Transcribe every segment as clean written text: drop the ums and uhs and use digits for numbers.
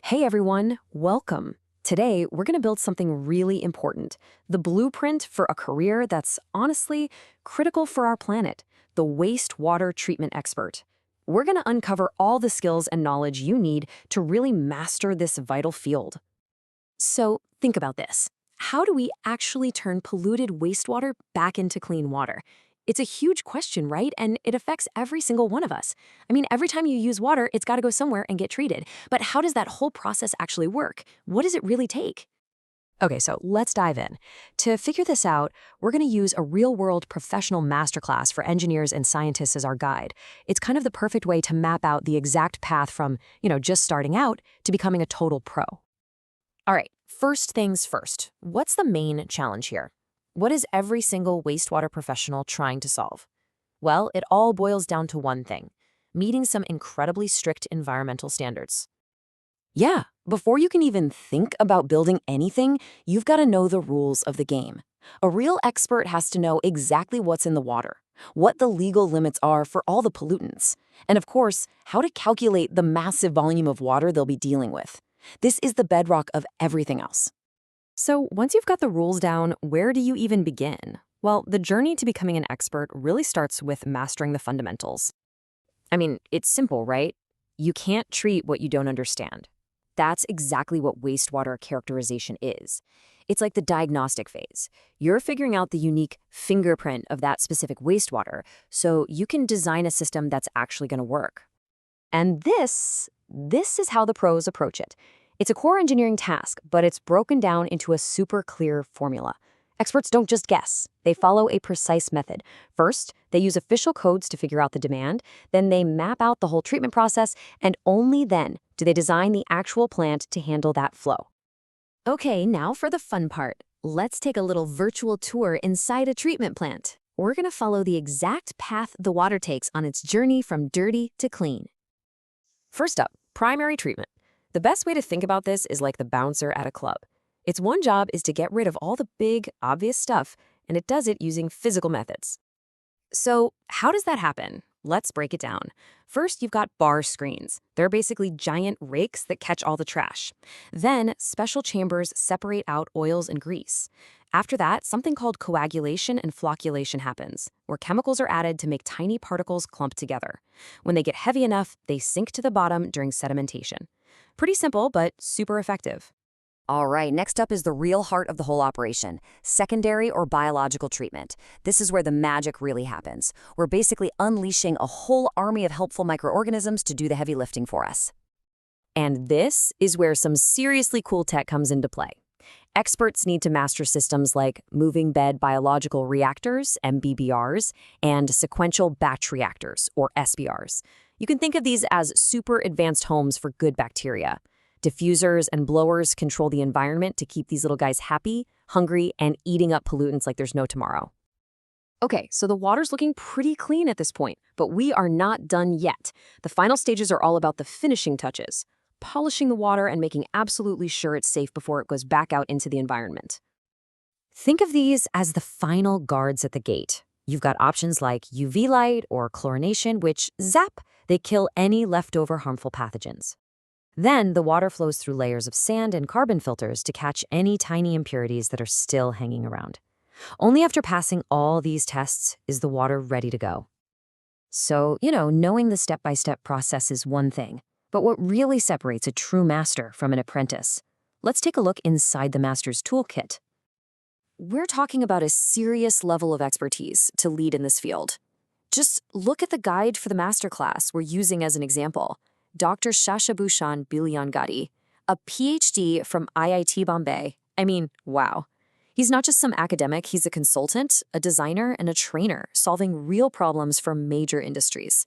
Hey everyone, welcome. Today, we're going to build something really important, the blueprint for a career that's honestly critical for our planet, the wastewater treatment expert. We're going to uncover all the skills and knowledge you need to really master this vital field. So, think about this. How do we actually turn polluted wastewater back into clean water? It's a huge question, right? And it affects every single one of us. I mean, every time you use water, it's got to go somewhere and get treated. But how does that whole process actually work? What does it really take? Okay, so let's dive in. To figure this out, we're going to use a real-world professional masterclass for engineers and scientists as our guide. It's kind of the perfect way to map out the exact path from, just starting out to becoming a total pro. All right, first things first. What's the main challenge here? What is every single wastewater professional trying to solve? Well, it all boils down to one thing: meeting some incredibly strict environmental standards. Yeah, before you can even think about building anything, you've got to know the rules of the game. A real expert has to know exactly what's in the water, what the legal limits are for all the pollutants, and of course, how to calculate the massive volume of water they'll be dealing with. This is the bedrock of everything else. So once you've got the rules down, where do you even begin? Well, the journey to becoming an expert really starts with mastering the fundamentals. I mean, it's simple, right? You can't treat what you don't understand. That's exactly what wastewater characterization is. It's like the diagnostic phase. You're figuring out the unique fingerprint of that specific wastewater so you can design a system that's actually going to work. And this is how the pros approach it. It's a core engineering task, but it's broken down into a super clear formula. Experts don't just guess. They follow a precise method. First, they use official codes to figure out the demand. Then they map out the whole treatment process, and only then do they design the actual plant to handle that flow. Okay, now for the fun part. Let's take a little virtual tour inside a treatment plant. We're going to follow the exact path the water takes on its journey from dirty to clean. First up, primary treatment. The best way to think about this is like the bouncer at a club. Its one job is to get rid of all the big, obvious stuff, and it does it using physical methods. So how does that happen? Let's break it down. First, you've got bar screens. They're basically giant rakes that catch all the trash. Then, special chambers separate out oils and grease. After that, something called coagulation and flocculation happens, where chemicals are added to make tiny particles clump together. When they get heavy enough, they sink to the bottom during sedimentation. Pretty simple, but super effective. All right, next up is the real heart of the whole operation, secondary or biological treatment. This is where the magic really happens. We're basically unleashing a whole army of helpful microorganisms to do the heavy lifting for us. And this is where some seriously cool tech comes into play. Experts need to master systems like moving bed biological reactors, MBBRs, and sequential batch reactors, or SBRs. You can think of these as super advanced homes for good bacteria. Diffusers and blowers control the environment to keep these little guys happy, hungry, and eating up pollutants like there's no tomorrow. Okay, so the water's looking pretty clean at this point, but we are not done yet. The final stages are all about the finishing touches, polishing the water and making absolutely sure it's safe before it goes back out into the environment. Think of these as the final guards at the gate. You've got options like UV light or chlorination, which, zap, they kill any leftover harmful pathogens. Then the water flows through layers of sand and carbon filters to catch any tiny impurities that are still hanging around. Only after passing all these tests is the water ready to go. So, knowing the step-by-step process is one thing, but what really separates a true master from an apprentice? Let's take a look inside the master's toolkit. We're talking about a serious level of expertise to lead in this field. Just look at the guide for the masterclass we're using as an example. Dr. Shashabhushan Bilyangadi, a PhD from IIT Bombay. I mean, wow. He's not just some academic, he's a consultant, a designer, and a trainer, solving real problems for major industries.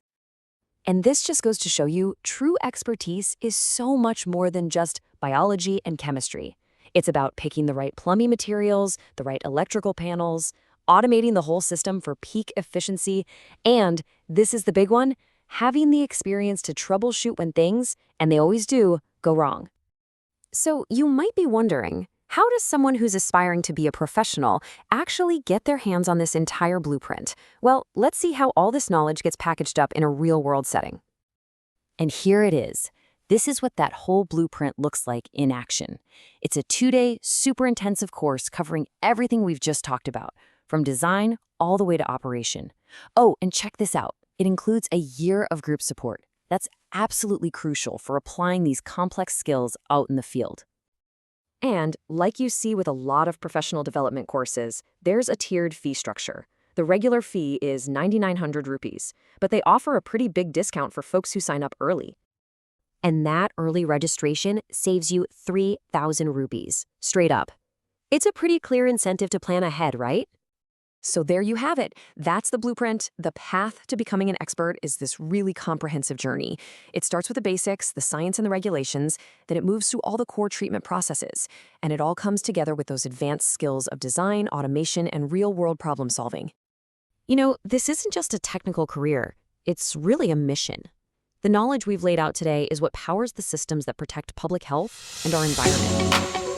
And this just goes to show you, true expertise is so much more than just biology and chemistry. It's about picking the right plumbing materials, the right electrical panels, automating the whole system for peak efficiency, and, this is the big one, having the experience to troubleshoot when things, and they always do, go wrong. So you might be wondering, how does someone who's aspiring to be a professional actually get their hands on this entire blueprint? Well, let's see how all this knowledge gets packaged up in a real-world setting. And here it is. This is what that whole blueprint looks like in action. It's a 2-day, super intensive course covering everything we've just talked about, from design all the way to operation. Oh, and check this out. It includes a year of group support. That's absolutely crucial for applying these complex skills out in the field. And, like you see with a lot of professional development courses, there's a tiered fee structure. The regular fee is 9,900 rupees, but they offer a pretty big discount for folks who sign up early. And that early registration saves you 3,000 rupees, straight up. It's a pretty clear incentive to plan ahead, right? So there you have it. That's the blueprint. The path to becoming an expert is this really comprehensive journey. It starts with the basics, the science and the regulations, then it moves through all the core treatment processes, and it all comes together with those advanced skills of design, automation, and real-world problem solving. You know, this isn't just a technical career. It's really a mission. The knowledge we've laid out today is what powers the systems that protect public health and our environment.